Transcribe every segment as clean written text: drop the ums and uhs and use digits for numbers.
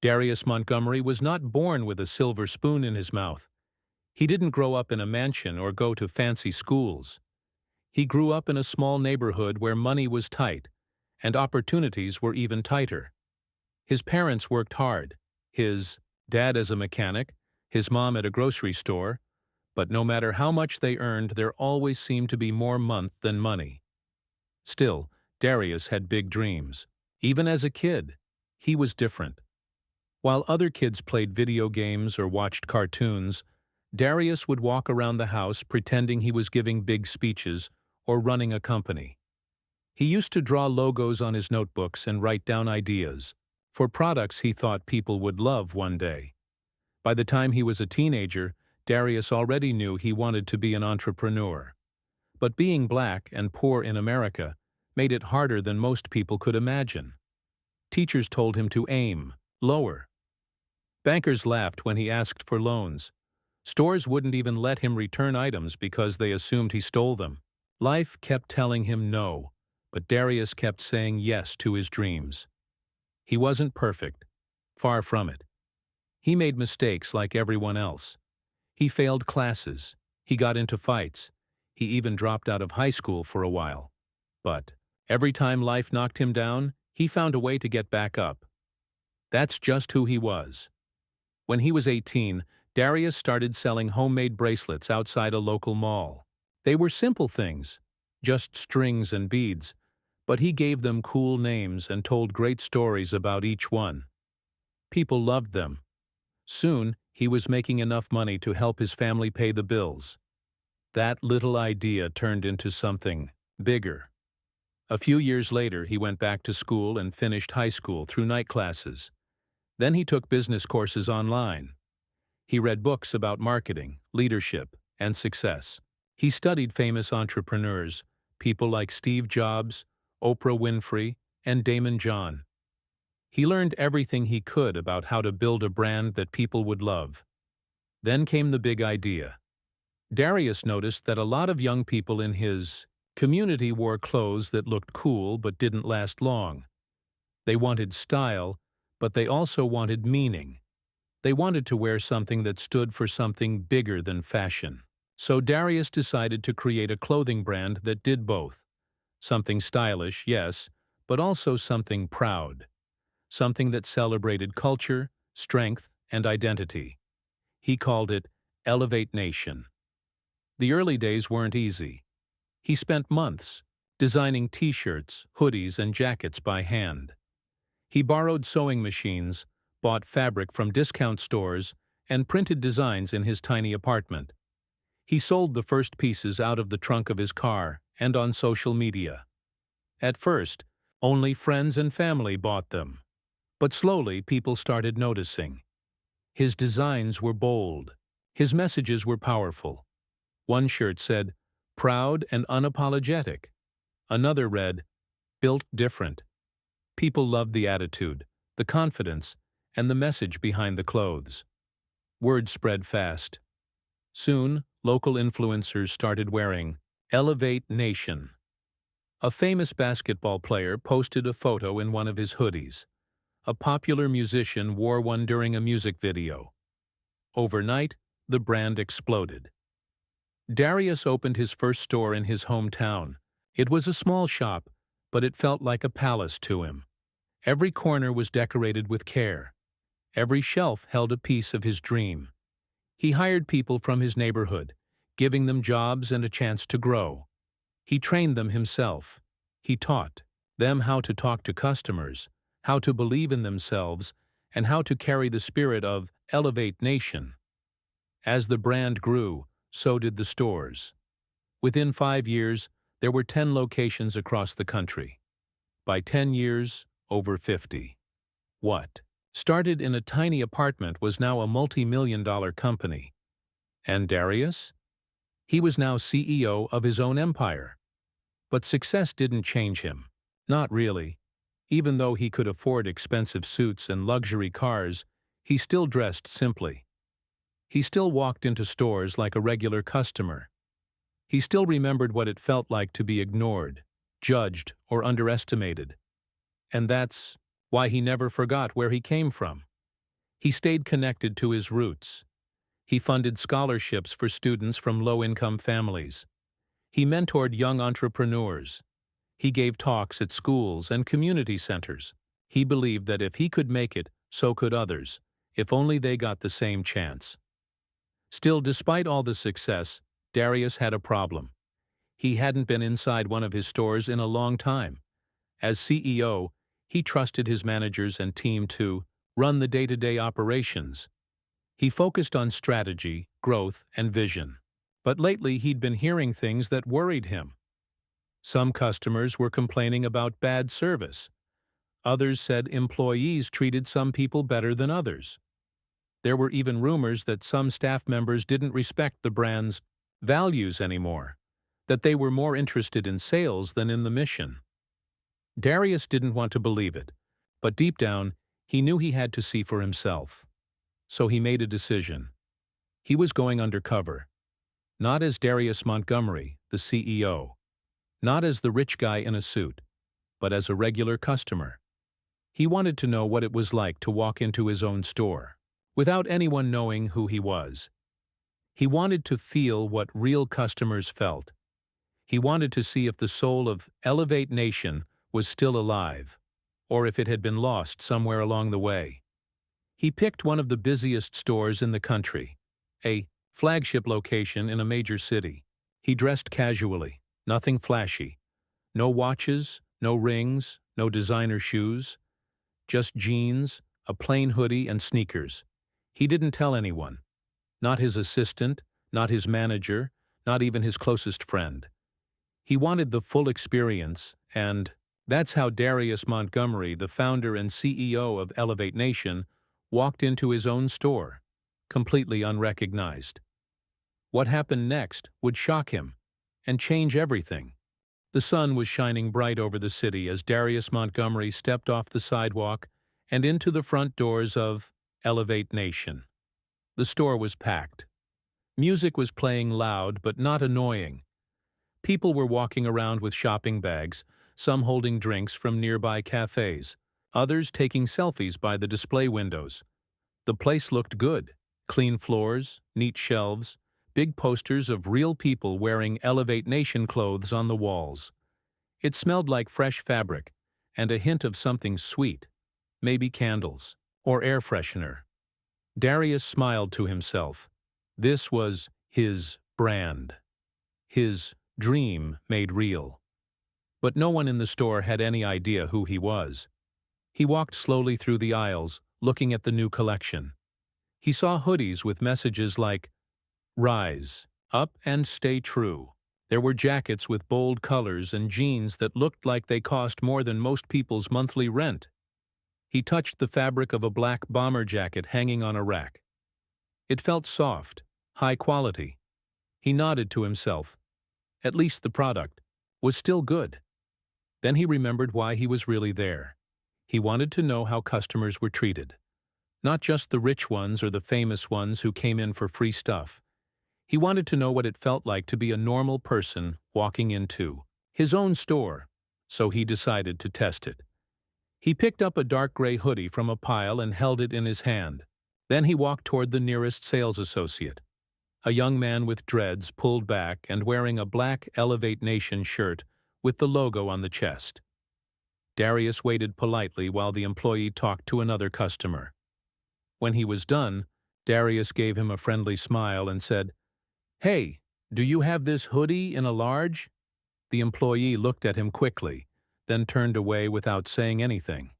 Darius Montgomery was not born with a silver spoon in his mouth. He didn't grow up in a mansion or go to fancy schools. He grew up in a small neighborhood where money was tight, and opportunities were even tighter. His parents worked hard, his dad as a mechanic, his mom at a grocery store, but no matter how much they earned, there always seemed to be more month than money. Still, Darius had big dreams. Even as a kid, he was different. While other kids played video games or watched cartoons, Darius would walk around the house pretending he was giving big speeches or running a company. He used to draw logos on his notebooks and write down ideas for products he thought people would love one day. By the time he was a teenager, Darius already knew he wanted to be an entrepreneur. But being black and poor in America made it harder than most people could imagine. Teachers told him to aim lower. Bankers laughed when he asked for loans. Stores wouldn't even let him return items because they assumed he stole them. Life kept telling him no, but Darius kept saying yes to his dreams. He wasn't perfect. Far from it. He made mistakes like everyone else. He failed classes. He got into fights. He even dropped out of high school for a while. But every time life knocked him down, he found a way to get back up. That's just who he was. When he was 18, Darius started selling homemade bracelets outside a local mall. They were simple things, just strings and beads, but he gave them cool names and told great stories about each one. People loved them. Soon, he was making enough money to help his family pay the bills. That little idea turned into something bigger. A few years later, he went back to school and finished high school through night classes. Then he took business courses online. He read books about marketing, leadership, and success. He studied famous entrepreneurs, people like Steve Jobs, Oprah Winfrey, and Damon John. He learned everything he could about how to build a brand that people would love. Then came the big idea. Darius noticed that a lot of young people in his community wore clothes that looked cool but didn't last long. They wanted style, but they also wanted meaning. They wanted to wear something that stood for something bigger than fashion. So Darius decided to create a clothing brand that did both. Something stylish, yes, but also something proud. Something that celebrated culture, strength, and identity. He called it Elevate Nation. The early days weren't easy. He spent months designing t-shirts, hoodies, and jackets by hand. He borrowed sewing machines, bought fabric from discount stores, and printed designs in his tiny apartment. He sold the first pieces out of the trunk of his car and on social media. At first, only friends and family bought them. But slowly, people started noticing. His designs were bold. His messages were powerful. One shirt said, "Proud and unapologetic." Another read, "Built different." People loved the attitude, the confidence, and the message behind the clothes. Word spread fast. Soon, local influencers started wearing Elevate Nation. A famous basketball player posted a photo in one of his hoodies. A popular musician wore one during a music video. Overnight, the brand exploded. Darius opened his first store in his hometown. It was a small shop, but it felt like a palace to him. Every corner was decorated with care. Every shelf held a piece of his dream. He hired people from his neighborhood, giving them jobs and a chance to grow. He trained them himself. He taught them how to talk to customers, how to believe in themselves, and how to carry the spirit of Elevate Nation. As the brand grew, so did the stores. Within 5 years, there were 10 locations across the country. By 10 years, over 50. What started in a tiny apartment was now a multi-million-dollar company. And Darius? He was now CEO of his own empire. But success didn't change him. Not really. Even though he could afford expensive suits and luxury cars, he still dressed simply. He still walked into stores like a regular customer. He still remembered what it felt like to be ignored, judged, or underestimated. And that's why he never forgot where he came from. He stayed connected to his roots. He funded scholarships for students from low-income families. He mentored young entrepreneurs. He gave talks at schools and community centers. He believed that if he could make it, so could others, if only they got the same chance. Still, despite all the success, Darius had a problem. He hadn't been inside one of his stores in a long time. As CEO, he trusted his managers and team to run the day-to-day operations. He focused on strategy, growth, and vision. But lately he'd been hearing things that worried him. Some customers were complaining about bad service. Others said employees treated some people better than others. There were even rumors that some staff members didn't respect the brand's values anymore, that they were more interested in sales than in the mission. Darius didn't want to believe it, but deep down, he knew he had to see for himself. So he made a decision. He was going undercover. Not as Darius Montgomery, the CEO. Not as the rich guy in a suit, but as a regular customer. He wanted to know what it was like to walk into his own store, without anyone knowing who he was. He wanted to feel what real customers felt. He wanted to see if the soul of Elevate Nation was still alive, or if it had been lost somewhere along the way. He picked one of the busiest stores in the country, a flagship location in a major city. He dressed casually, nothing flashy. No watches, no rings, no designer shoes. Just jeans, a plain hoodie, and sneakers. He didn't tell anyone. Not his assistant, not his manager, not even his closest friend. He wanted the full experience, and that's how Darius Montgomery, the founder and CEO of Elevate Nation, walked into his own store, completely unrecognized. What happened next would shock him and change everything. The sun was shining bright over the city as Darius Montgomery stepped off the sidewalk and into the front doors of Elevate Nation. The store was packed. Music was playing loud but not annoying. People were walking around with shopping bags, some holding drinks from nearby cafes, others taking selfies by the display windows. The place looked good. Clean floors, neat shelves, big posters of real people wearing Elevate Nation clothes on the walls. It smelled like fresh fabric and a hint of something sweet, maybe candles or air freshener. Darius smiled to himself. This was his brand. His dream made real. But no one in the store had any idea who he was. He walked slowly through the aisles, looking at the new collection. He saw hoodies with messages like, "Rise, up and stay true." There were jackets with bold colors and jeans that looked like they cost more than most people's monthly rent. He touched the fabric of a black bomber jacket hanging on a rack. It felt soft, high quality. He nodded to himself. At least the product was still good. Then he remembered why he was really there. He wanted to know how customers were treated. Not just the rich ones or the famous ones who came in for free stuff. He wanted to know what it felt like to be a normal person walking into his own store, so he decided to test it. He picked up a dark gray hoodie from a pile and held it in his hand. Then he walked toward the nearest sales associate, a young man with dreads pulled back and wearing a black Elevate Nation shirt with the logo on the chest. Darius waited politely while the employee talked to another customer. When he was done, Darius gave him a friendly smile and said, "Hey, do you have this hoodie in a large?" The employee looked at him quickly, then turned away without saying anything.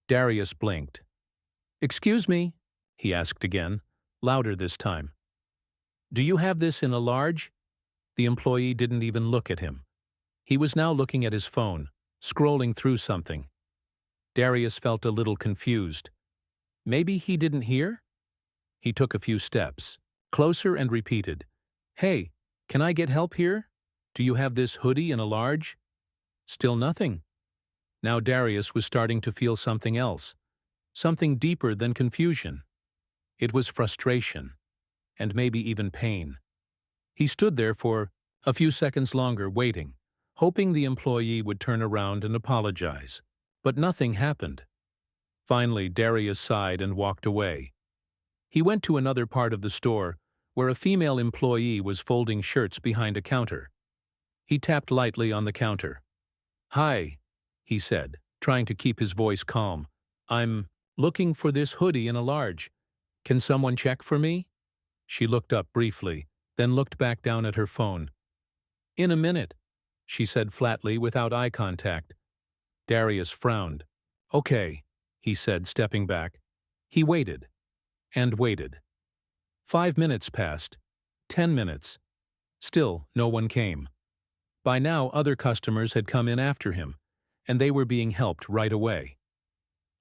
Darius blinked. "Excuse me?" he asked again, louder this time. "Do you have this in a large?" The employee didn't even look at him. He was now looking at his phone, scrolling through something. Darius felt a little confused. Maybe he didn't hear? He took a few steps, closer, and repeated, "Hey, can I get help here? Do you have this hoodie in a large?" Still nothing. Now Darius was starting to feel something else, something deeper than confusion. It was frustration, and maybe even pain. He stood there for a few seconds longer, waiting, hoping the employee would turn around and apologize. But nothing happened. Finally, Darius sighed and walked away. He went to another part of the store, where a female employee was folding shirts behind a counter. He tapped lightly on the counter. "Hi," he said, trying to keep his voice calm. "I'm looking for this hoodie in a large. Can someone check for me?" She looked up briefly, then looked back down at her phone. "In a minute," she said flatly without eye contact. Darius frowned. "Okay," he said, stepping back. He waited and waited. 5 minutes passed. 10 minutes. Still, no one came. By now, other customers had come in after him, and they were being helped right away.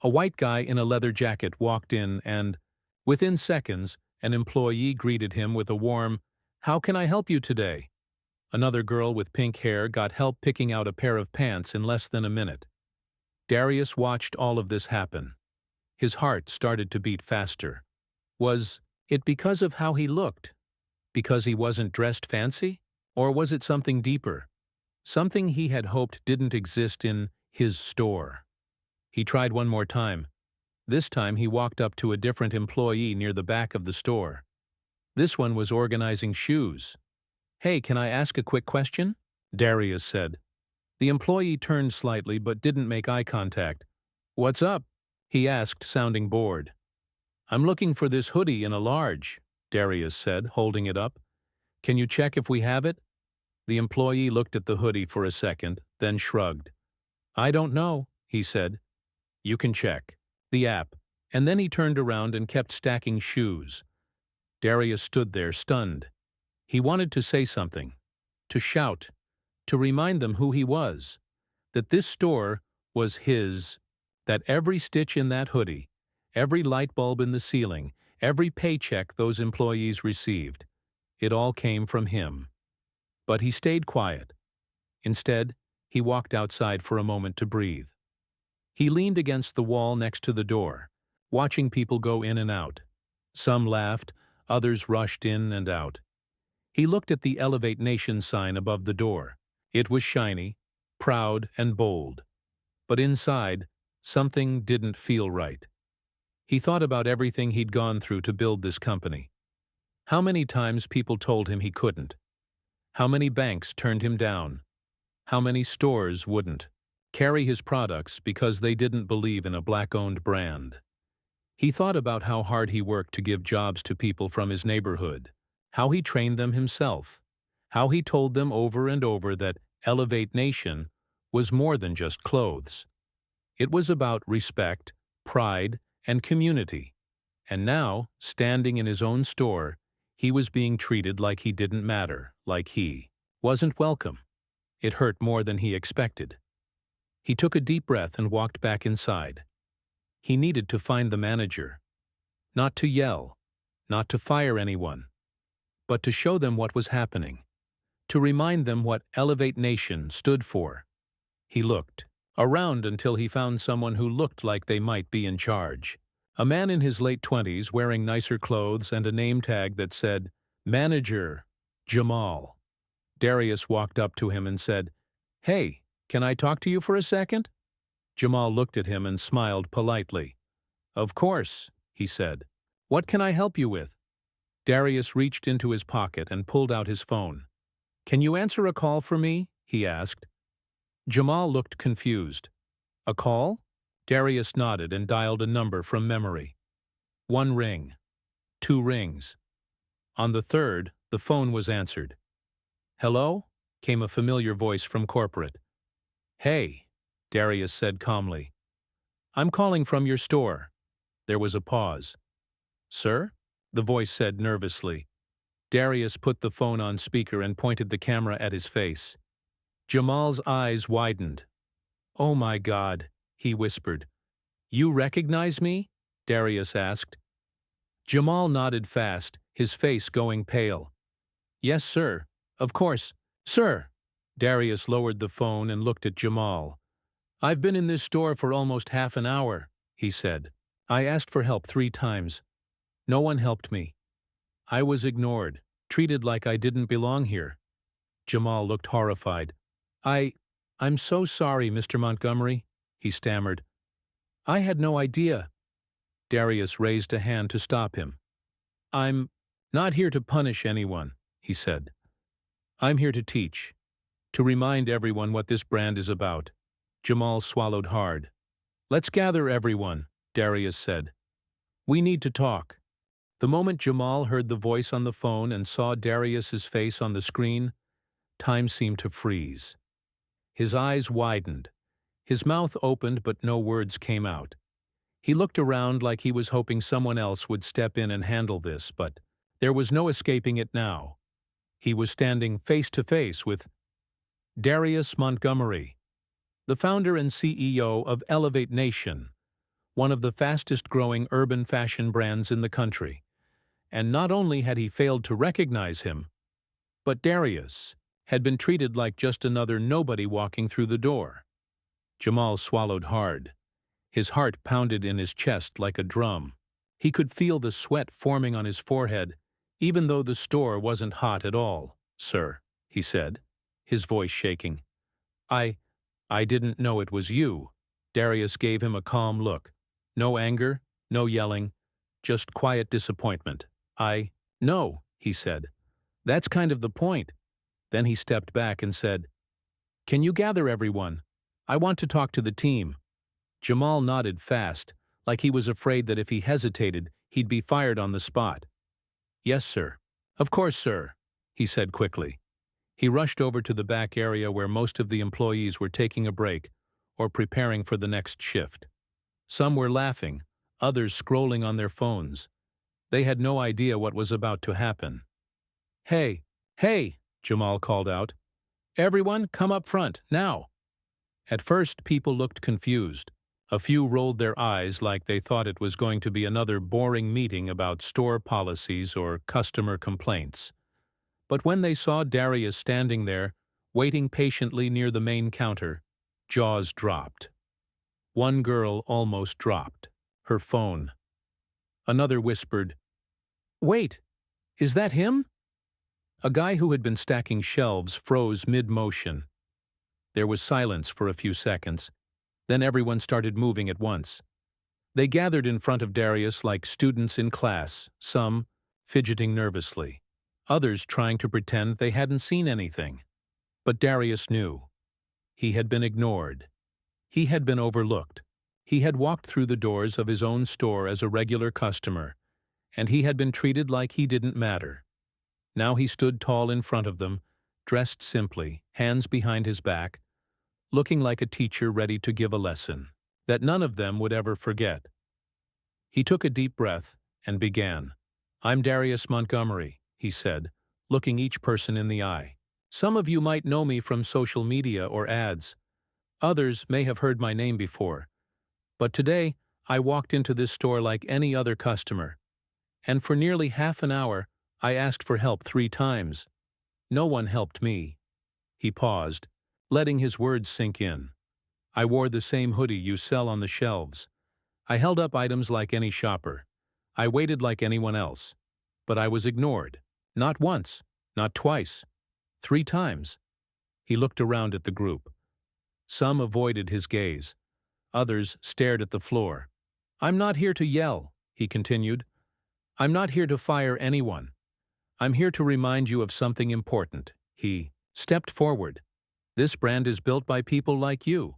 A white guy in a leather jacket walked in and, within seconds, an employee greeted him with a warm, "How can I help you today?" Another girl with pink hair got help picking out a pair of pants in less than a minute. Darius watched all of this happen. His heart started to beat faster. Was it because of how he looked? Because he wasn't dressed fancy? Or was it something deeper? Something he had hoped didn't exist in his store. He tried one more time. This time he walked up to a different employee near the back of the store. This one was organizing shoes. "Hey, can I ask a quick question?" Darius said. The employee turned slightly but didn't make eye contact. "What's up?" he asked, sounding bored. "I'm looking for this hoodie in a large," Darius said, holding it up. "Can you check if we have it?" The employee looked at the hoodie for a second, then shrugged. "I don't know," he said. "You can check the app." And then he turned around and kept stacking shoes. Darius stood there, stunned. He wanted to say something, to shout, to remind them who he was, that this store was his, that every stitch in that hoodie, every light bulb in the ceiling, every paycheck those employees received, it all came from him. But he stayed quiet. Instead, he walked outside for a moment to breathe. He leaned against the wall next to the door, watching people go in and out. Some laughed, others rushed in and out. He looked at the Elevate Nation sign above the door. It was shiny, proud, and bold. But inside, something didn't feel right. He thought about everything he'd gone through to build this company. How many times people told him he couldn't? How many banks turned him down? How many stores wouldn't carry his products because they didn't believe in a black-owned brand? He thought about how hard he worked to give jobs to people from his neighborhood, how he trained them himself, how he told them over and over that Elevate Nation was more than just clothes. It was about respect, pride, and community. And now, standing in his own store, he was being treated like he didn't matter, like he wasn't welcome. It hurt more than he expected. He took a deep breath and walked back inside. He needed to find the manager. Not to yell, not to fire anyone, but to show them what was happening, to remind them what Elevate Nation stood for. He looked around until he found someone who looked like they might be in charge. A man in his late 20s wearing nicer clothes and a name tag that said, "Manager Jamal." Darius walked up to him and said, "Hey, can I talk to you for a second?" Jamal looked at him and smiled politely. "Of course," he said. "What can I help you with?" Darius reached into his pocket and pulled out his phone. "Can you answer a call for me?" he asked. Jamal looked confused. "A call?" Darius nodded and dialed a number from memory. 1 ring. 2 rings. On the third, the phone was answered. "Hello?" came a familiar voice from corporate. "Hey," Darius said calmly. "I'm calling from your store." There was a pause. "Sir?" the voice said nervously. Darius put the phone on speaker and pointed the camera at his face. Jamal's eyes widened. "Oh my God," he whispered. "You recognize me?" Darius asked. Jamal nodded fast, his face going pale. "Yes, sir. Of course, sir." Darius lowered the phone and looked at Jamal. "I've been in this store for almost half an hour," he said. "I asked for help 3 times. No one helped me. I was ignored, treated like I didn't belong here." Jamal looked horrified. I'm so sorry, Mr. Montgomery," he stammered. I had no idea. Darius raised a hand to stop him. I'm not here to punish anyone, he said. I'm here to teach, to remind everyone what this brand is about. Jamal swallowed hard. Let's gather everyone, Darius said. We need to talk. The moment Jamal heard the voice on the phone and saw Darius's face on the screen, time seemed to freeze. His eyes widened. His mouth opened, but no words came out. He looked around like he was hoping someone else would step in and handle this, but there was no escaping it now. He was standing face to face with Darius Montgomery, the founder and CEO of Elevate Nation, one of the fastest-growing urban fashion brands in the country. And not only had he failed to recognize him, but Darius had been treated like just another nobody walking through the door. Jamal swallowed hard. His heart pounded in his chest like a drum. He could feel the sweat forming on his forehead, even though the store wasn't hot at all. Sir, he said, his voice shaking. I didn't know it was you. Darius gave him a calm look. No anger, no yelling, just quiet disappointment. No, he said. That's kind of the point. Then he stepped back and said, Can you gather everyone? I want to talk to the team. Jamal nodded fast, like he was afraid that if he hesitated, he'd be fired on the spot. Yes, sir. Of course, sir, he said quickly. He rushed over to the back area where most of the employees were taking a break or preparing for the next shift. Some were laughing, others scrolling on their phones. They had no idea what was about to happen. Hey, Jamal called out. Everyone, come up front, now. At first, people looked confused. A few rolled their eyes like they thought it was going to be another boring meeting about store policies or customer complaints. But when they saw Darius standing there, waiting patiently near the main counter, jaws dropped. One girl almost dropped her phone. Another whispered, Wait, is that him? A guy who had been stacking shelves froze mid-motion. There was silence for a few seconds. Then everyone started moving at once. They gathered in front of Darius like students in class, some fidgeting nervously, others trying to pretend they hadn't seen anything. But Darius knew. He had been ignored. He had been overlooked. He had walked through the doors of his own store as a regular customer, and he had been treated like he didn't matter. Now he stood tall in front of them, dressed simply, hands behind his back, looking like a teacher ready to give a lesson that none of them would ever forget. He took a deep breath and began. I'm Darius Montgomery, he said, looking each person in the eye. Some of you might know me from social media or ads. Others may have heard my name before. But today, I walked into this store like any other customer. And for nearly half an hour, I asked for help 3 times. No one helped me. He paused, letting his words sink in. I wore the same hoodie you sell on the shelves. I held up items like any shopper. I waited like anyone else. But I was ignored. Not once, not twice, 3 times. He looked around at the group. Some avoided his gaze. Others stared at the floor. I'm not here to yell, he continued. I'm not here to fire anyone. I'm here to remind you of something important. He stepped forward. This brand is built by people like you.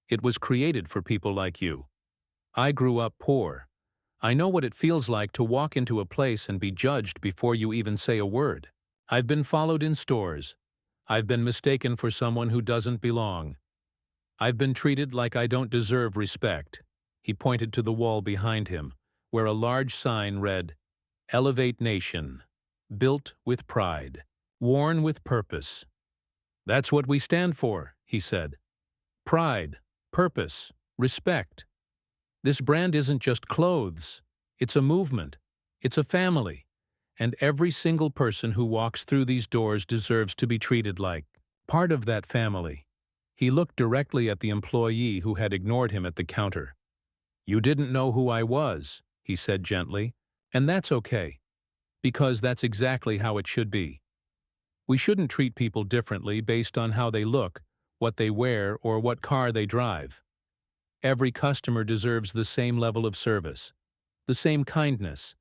It was created for people like you. I grew up poor. I know what it feels like to walk into a place and be judged before you even say a word. I've been followed in stores. I've been mistaken for someone who doesn't belong. I've been treated like I don't deserve respect. He pointed to the wall behind him, where a large sign read, Elevate Nation, built with pride, worn with purpose. That's what we stand for, he said. Pride, purpose, respect. This brand isn't just clothes. It's a movement. It's a family. And every single person who walks through these doors deserves to be treated like part of that family. He looked directly at the employee who had ignored him at the counter. You didn't know who I was, he said gently, and that's okay, because that's exactly how it should be. We shouldn't treat people differently based on how they look, what they wear, or what car they drive. Every customer deserves the same level of service, the same kindness,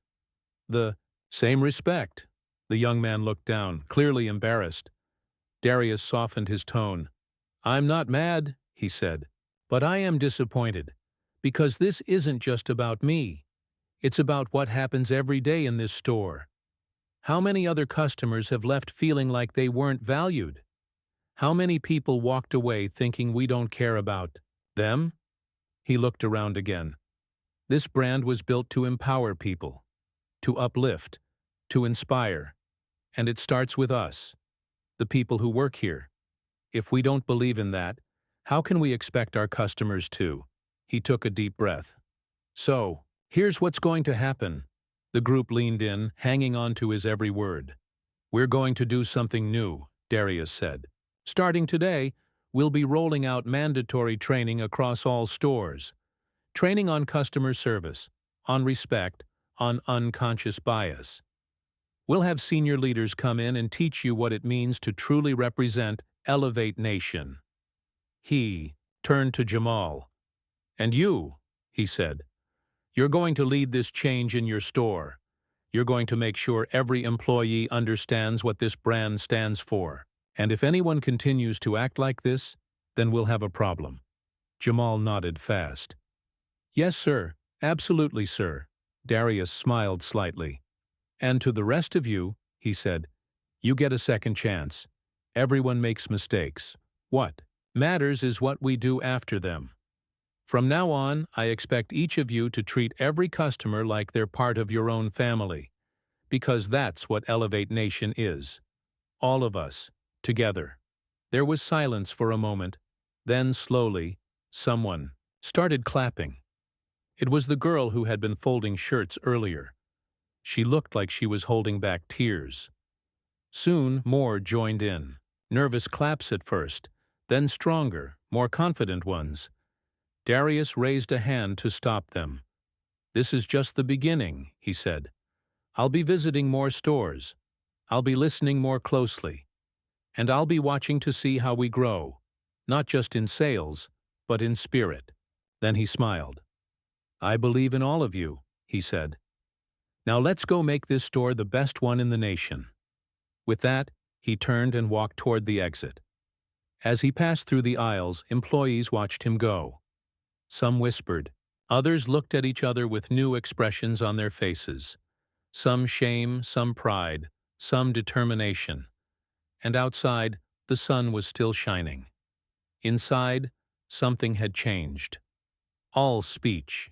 the same respect. The young man looked down, clearly embarrassed. Darius softened his tone. "I'm not mad," he said, "but I am disappointed, because this isn't just about me. It's about what happens every day in this store. How many other customers have left feeling like they weren't valued? How many people walked away thinking we don't care about them?" He looked around again. This brand was built to empower people, to uplift, to inspire. And it starts with us, the people who work here. If we don't believe in that, how can we expect our customers to? He took a deep breath. "So, here's what's going to happen." The group leaned in, hanging on to his every word. "We're going to do something new," Darius said. "Starting today, we'll be rolling out mandatory training across all stores. Training on customer service, on respect, on unconscious bias. We'll have senior leaders come in and teach you what it means to truly represent Elevate Nation." He turned to Jamal. "And you," he said, "you're going to lead this change in your store. You're going to make sure every employee understands what this brand stands for. And if anyone continues to act like this, then we'll have a problem." Jamal nodded fast. "Yes, sir. Absolutely, sir." Darius smiled slightly. "And to the rest of you," he said, "you get a second chance. Everyone makes mistakes. What matters is what we do after them. From now on, I expect each of you to treat every customer like they're part of your own family, because that's what Elevate Nation is. All of us, together." There was silence for a moment. Then, slowly, someone started clapping. It was the girl who had been folding shirts earlier. She looked like she was holding back tears. Soon more joined in. Nervous claps at first, then stronger, more confident ones. Darius raised a hand to stop them. "This is just the beginning," he said. "I'll be visiting more stores. I'll be listening more closely. And I'll be watching to see how we grow, not just in sales, but in spirit." Then he smiled. "I believe in all of you," he said. "Now let's go make this store the best one in the nation." With that, he turned and walked toward the exit. As he passed through the aisles, employees watched him go. Some whispered. Others looked at each other with new expressions on their faces. Some shame, some pride, some determination. And outside, the sun was still shining. Inside, something had changed. All speech.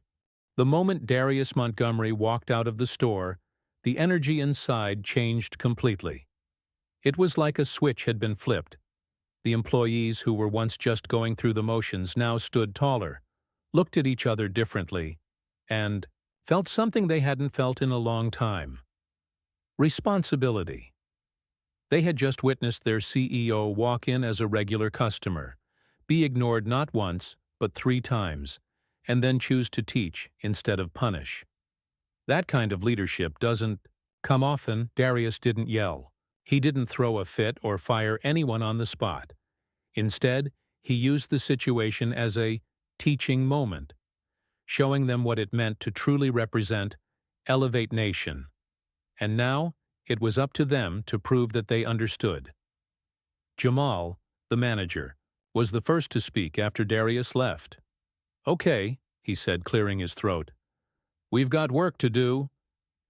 The moment Darius Montgomery walked out of the store, the energy inside changed completely. It was like a switch had been flipped. The employees who were once just going through the motions now stood taller, looked at each other differently, and felt something they hadn't felt in a long time. Responsibility. They had just witnessed their CEO walk in as a regular customer, be ignored not once, but 3 times, and then choose to teach instead of punish. That kind of leadership doesn't come often. Darius didn't yell. He didn't throw a fit or fire anyone on the spot. Instead, he used the situation as a teaching moment, showing them what it meant to truly represent Elevate Nation. And now, it was up to them to prove that they understood. Jamal, the manager, was the first to speak after Darius left. "Okay," he said, clearing his throat. "We've got work to do."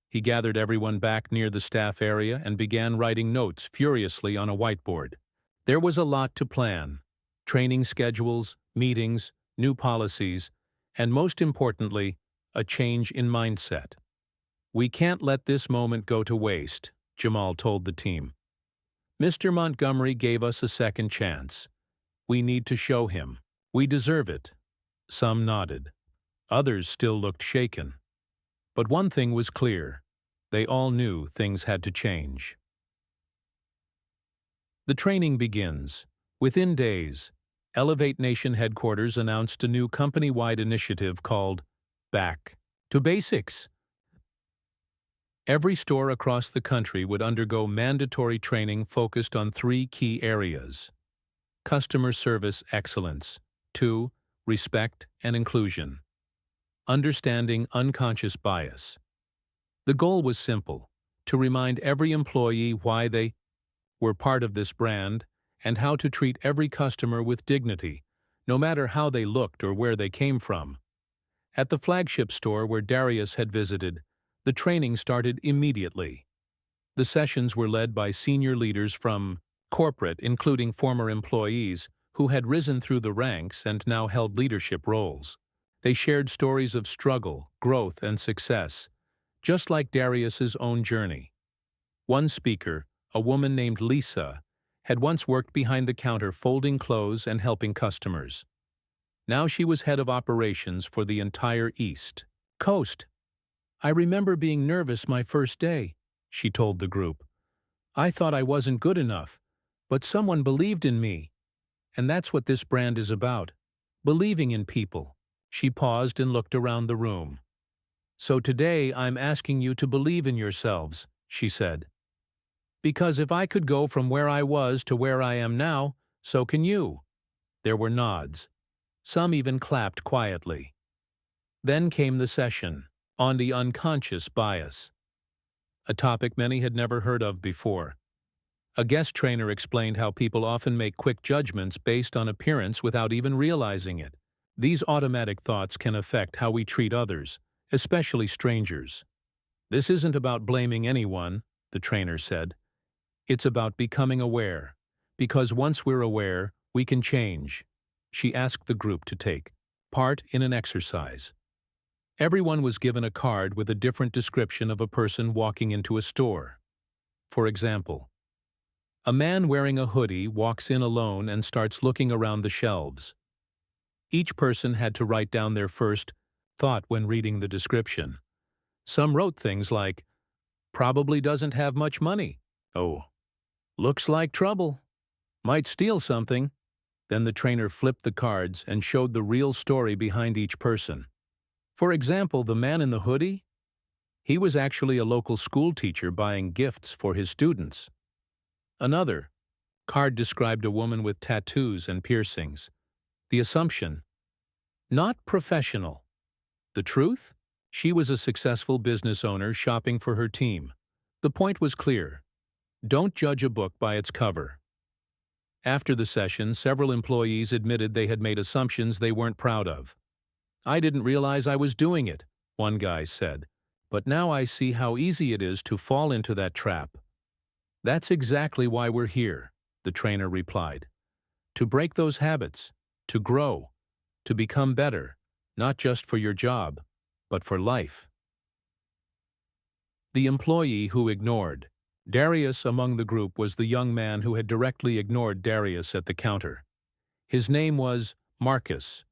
He gathered everyone back near the staff area and began writing notes furiously on a whiteboard. There was a lot to plan: training schedules, meetings, new policies, and most importantly, a change in mindset. "We can't let this moment go to waste," Jamal told the team. "Mr. Montgomery gave us a second chance. We need to show him. We deserve it." Some nodded. Others still looked shaken. But one thing was clear. They all knew things had to change. The training begins. Within days, Elevate Nation headquarters announced a new company-wide initiative called Back to Basics. Every store across the country would undergo mandatory training focused on 3 key areas: customer service excellence, 2, respect, and inclusion. Understanding unconscious bias. The goal was simple: to remind every employee why they were part of this brand and how to treat every customer with dignity, no matter how they looked or where they came from. At the flagship store where Darius had visited, the training started immediately. The sessions were led by senior leaders from corporate, including former employees who had risen through the ranks and now held leadership roles. They shared stories of struggle, growth, and success, just like Darius's own journey. One speaker, a woman named Lisa, had once worked behind the counter folding clothes and helping customers. Now she was head of operations for the entire East Coast. "I remember being nervous my first day," she told the group. "I thought I wasn't good enough, but someone believed in me. And that's what this brand is about, believing in people." She paused and looked around the room. "So today I'm asking you to believe in yourselves," she said. "Because if I could go from where I was to where I am now, so can you." There were nods. Some even clapped quietly. Then came the session on the unconscious bias, a topic many had never heard of before. A guest trainer explained how people often make quick judgments based on appearance without even realizing it. These automatic thoughts can affect how we treat others, especially strangers. "This isn't about blaming anyone," the trainer said. "It's about becoming aware. Because once we're aware, we can change." She asked the group to take part in an exercise. Everyone was given a card with a different description of a person walking into a store. For example, a man wearing a hoodie walks in alone and starts looking around the shelves. Each person had to write down their first thought when reading the description. Some wrote things like, "Probably doesn't have much money." "Oh, looks like trouble. Might steal something." Then the trainer flipped the cards and showed the real story behind each person. For example, the man in the hoodie? He was actually a local school teacher buying gifts for his students. Another card described a woman with tattoos and piercings. The assumption: not professional. The truth? She was a successful business owner shopping for her team. The point was clear: don't judge a book by its cover. After the session, several employees admitted they had made assumptions they weren't proud of. "I didn't realize I was doing it," one guy said, "but now I see how easy it is to fall into that trap." "That's exactly why we're here," the trainer replied. "To break those habits, to grow, to become better, not just for your job, but for life." The employee who ignored. Darius among the group was the young man who had directly ignored Darius at the counter. His name was Marcus.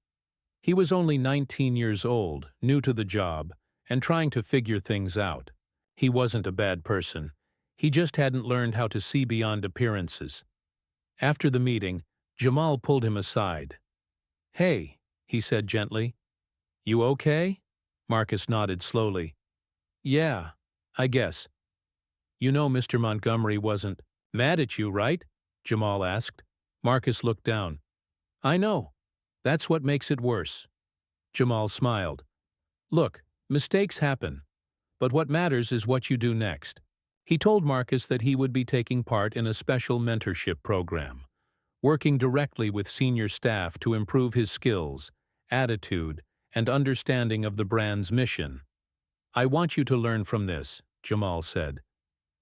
He was only 19 years old, new to the job, and trying to figure things out. He wasn't a bad person. He just hadn't learned how to see beyond appearances. After the meeting, Jamal pulled him aside. "Hey," he said gently. "You okay?" Marcus nodded slowly. "Yeah, I guess." "You know Mr. Montgomery wasn't mad at you, right?" Jamal asked. Marcus looked down. "I know. That's what makes it worse." Jamal smiled. "Look, mistakes happen, but what matters is what you do next." He told Marcus that he would be taking part in a special mentorship program, working directly with senior staff to improve his skills, attitude, and understanding of the brand's mission. "I want you to learn from this," Jamal said,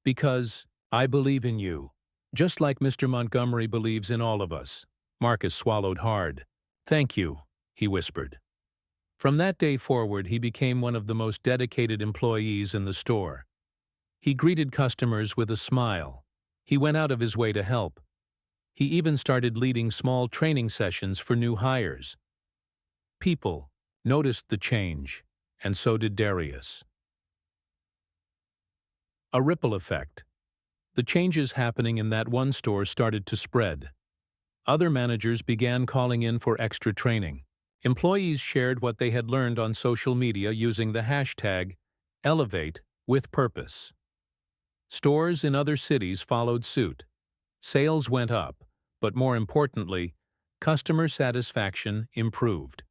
"because I believe in you, just like Mr. Montgomery believes in all of us." Marcus swallowed hard. "Thank you," he whispered. From that day forward, he became one of the most dedicated employees in the store. He greeted customers with a smile. He went out of his way to help. He even started leading small training sessions for new hires. People noticed the change, and so did Darius. A ripple effect. The changes happening in that one store started to spread. Other managers began calling in for extra training. Employees shared what they had learned on social media using the hashtag #ElevateWithPurpose. Stores in other cities followed suit. Sales went up, but more importantly, customer satisfaction improved.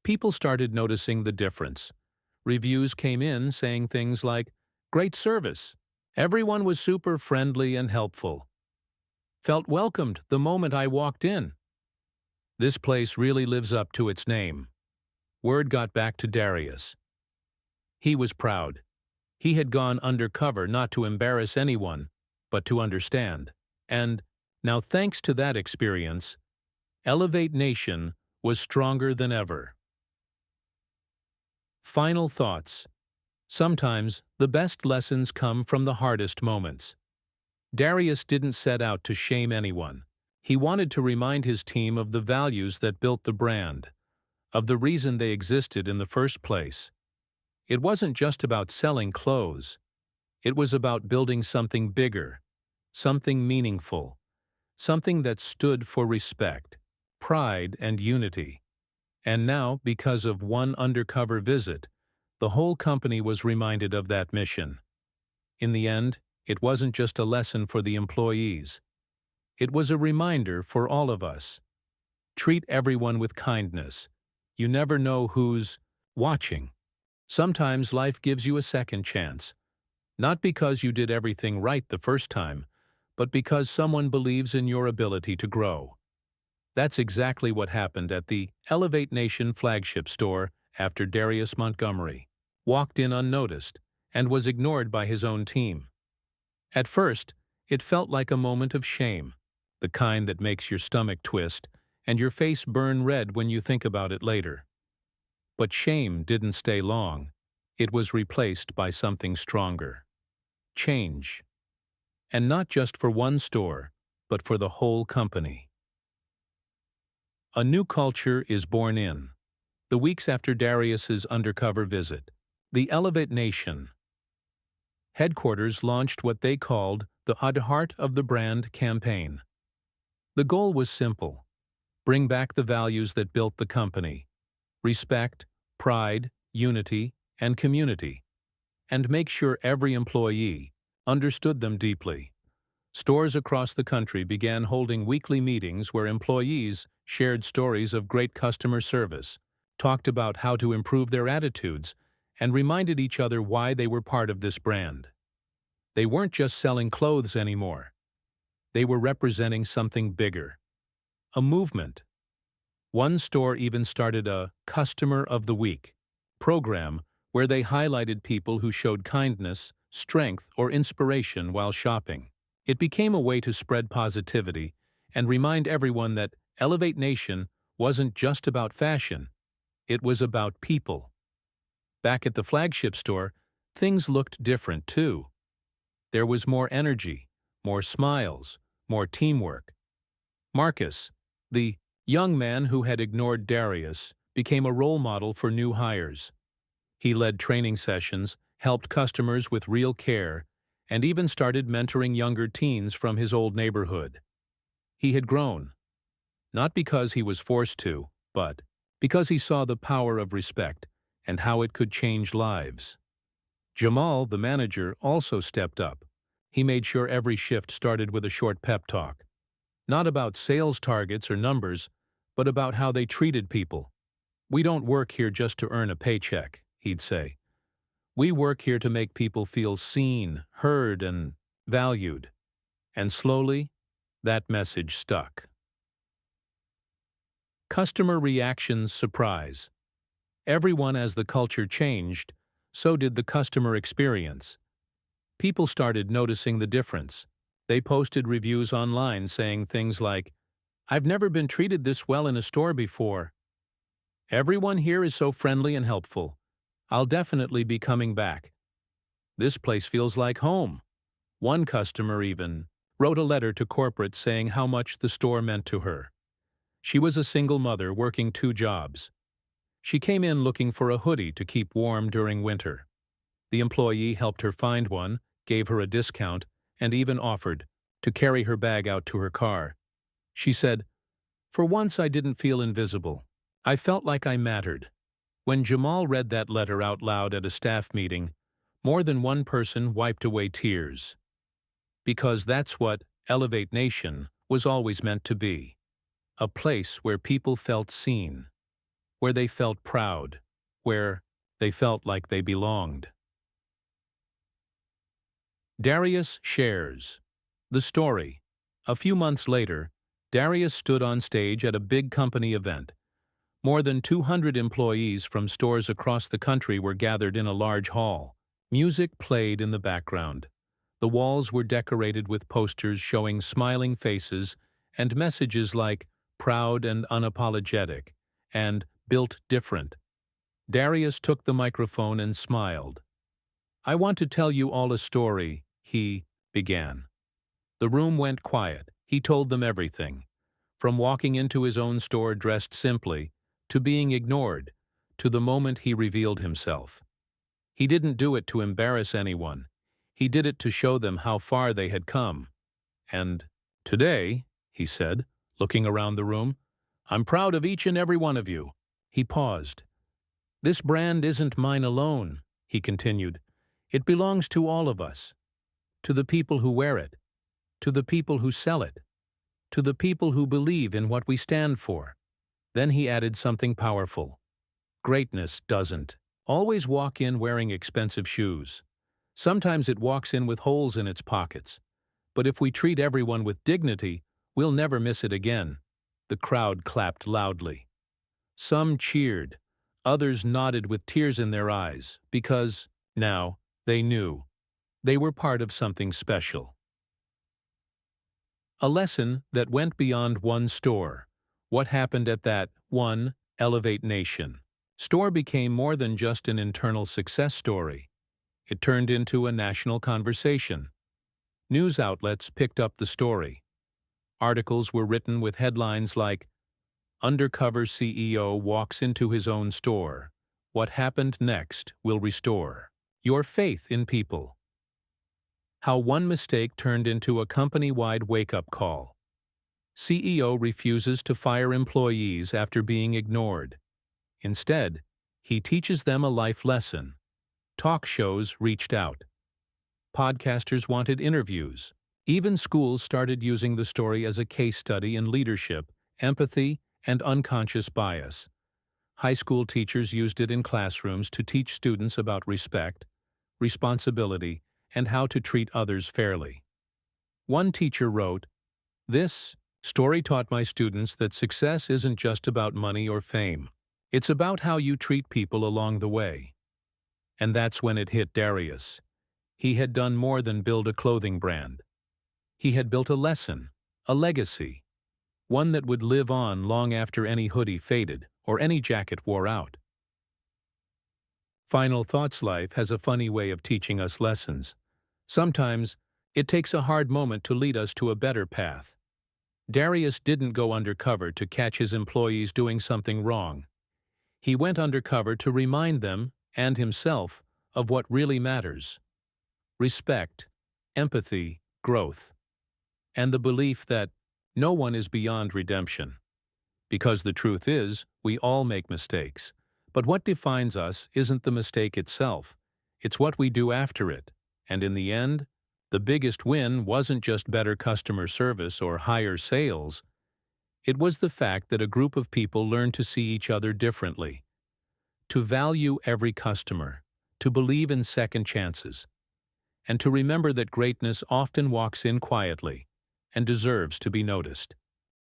People started noticing the difference. Reviews came in saying things like, "Great service. Everyone was super friendly and helpful. Felt welcomed the moment I walked in. This place really lives up to its name." Word got back to Darius. He was proud. He had gone undercover not to embarrass anyone, but to understand. And now, thanks to that experience, Elevate Nation was stronger than ever. Final thoughts. Sometimes, the best lessons come from the hardest moments. Darius didn't set out to shame anyone. He wanted to remind his team of the values that built the brand, of the reason they existed in the first place. It wasn't just about selling clothes. It was about building something bigger, something meaningful, something that stood for respect, pride, and unity. And now, because of one undercover visit, the whole company was reminded of that mission. In the end, it wasn't just a lesson for the employees. It was a reminder for all of us. Treat everyone with kindness. You never know who's watching. Sometimes life gives you a second chance, not because you did everything right the first time, but because someone believes in your ability to grow. That's exactly what happened at the Elevate Nation flagship store after Darius Montgomery walked in unnoticed and was ignored by his own team. At first, it felt like a moment of shame, the kind that makes your stomach twist and your face burn red when you think about it later. But shame didn't stay long. It was replaced by something stronger. Change. And not just for one store, but for the whole company. A new culture is born in. The weeks after Darius's undercover visit, the Elevate Nation headquarters launched what they called the Heart of the Brand campaign. The goal was simple: bring back the values that built the company: respect, pride, unity, and community, and make sure every employee understood them deeply. Stores across the country began holding weekly meetings where employees shared stories of great customer service, talked about how to improve their attitudes, and reminded each other why they were part of this brand. They weren't just selling clothes anymore. They were representing something bigger. A movement. One store even started a Customer of the Week program where they highlighted people who showed kindness, strength, or inspiration while shopping. It became a way to spread positivity and remind everyone that Elevate Nation wasn't just about fashion, it was about people. Back at the flagship store, things looked different too. There was more energy, more smiles, more teamwork. Marcus, the young man who had ignored Darius, became a role model for new hires. He led training sessions, helped customers with real care, and even started mentoring younger teens from his old neighborhood. He had grown, not because he was forced to, but because he saw the power of respect and how it could change lives. Jamal, the manager, also stepped up. He made sure every shift started with a short pep talk. Not about sales targets or numbers, but about how they treated people. "We don't work here just to earn a paycheck," he'd say. "We work here to make people feel seen, heard, and valued." And slowly, that message stuck. Customer reactions surprise. Everyone, as the culture changed, so did the customer experience. People started noticing the difference. They posted reviews online saying things like, "I've never been treated this well in a store before. Everyone here is so friendly and helpful. I'll definitely be coming back. This place feels like home." One customer even wrote a letter to corporate saying how much the store meant to her. She was a single mother working 2 jobs. She came in looking for a hoodie to keep warm during winter. The employee helped her find one, gave her a discount, and even offered to carry her bag out to her car. She said, "For once I didn't feel invisible. I felt like I mattered." When Jamal read that letter out loud at a staff meeting, more than one person wiped away tears. Because that's what Elevate Nation was always meant to be. a place where people felt seen, where they felt proud, where they felt like they belonged. Darius shares the story. A few months later, Darius stood on stage at a big company event. More than 200 employees from stores across the country were gathered in a large hall. Music played in the background. The walls were decorated with posters showing smiling faces and messages like "proud and unapologetic" and "built different." Darius took the microphone and smiled. "I want to tell you all a story," he began. The room went quiet. He told them everything, from walking into his own store dressed simply, to being ignored, to the moment he revealed himself. He didn't do it to embarrass anyone. He did it to show them how far they had come. "And today," he said, looking around the room, "I'm proud of each and every one of you." He paused. "This brand isn't mine alone," he continued. "It belongs to all of us, to the people who wear it, to the people who sell it, to the people who believe in what we stand for." Then he added something powerful. "Greatness doesn't always walk in wearing expensive shoes. Sometimes it walks in with holes in its pockets. But if we treat everyone with dignity, we'll never miss it again." The crowd clapped loudly. Some cheered. Others nodded with tears in their eyes, because, now, they knew. They were part of something special. A lesson that went beyond one store. What happened at that one Elevate Nation store became more than just an internal success story. It turned into a national conversation. News outlets picked up the story. Articles were written with headlines like, "Undercover CEO walks into his own store. What happened next will restore your faith in people." How one mistake turned into a company-wide wake-up call. CEO refuses to fire employees after being ignored. Instead, he teaches them a life lesson. Talk shows reached out. Podcasters wanted interviews. Even schools started using the story as a case study in leadership, empathy, and unconscious bias. High school teachers used it in classrooms to teach students about respect, responsibility, and how to treat others fairly. One teacher wrote, "This story taught my students that success isn't just about money or fame. It's about how you treat people along the way." And that's when it hit Darius. He had done more than build a clothing brand. He had built a lesson, a legacy, one that would live on long after any hoodie faded or any jacket wore out. Final Thoughts. Life has a funny way of teaching us lessons. Sometimes, it takes a hard moment to lead us to a better path. Darius didn't go undercover to catch his employees doing something wrong. He went undercover to remind them, and himself, of what really matters: respect, empathy, growth, and the belief that no one is beyond redemption. Because the truth is, we all make mistakes. But what defines us isn't the mistake itself. It's what we do after it. And in the end, the biggest win wasn't just better customer service or higher sales. It was the fact that a group of people learned to see each other differently, to value every customer, to believe in second chances, and to remember that greatness often walks in quietly and deserves to be noticed.